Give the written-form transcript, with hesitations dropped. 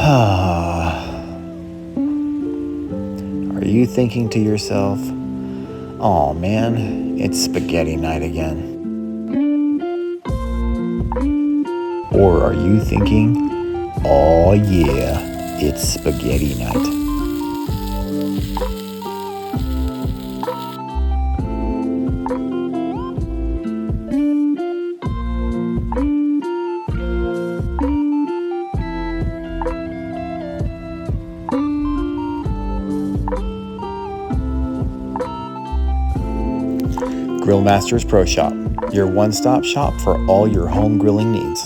Are you thinking to yourself, "Oh man, it's spaghetti night again"? Or are you thinking, "Oh yeah, it's spaghetti night"? Grill Masters Pro Shop, your one-stop shop for all your home grilling needs.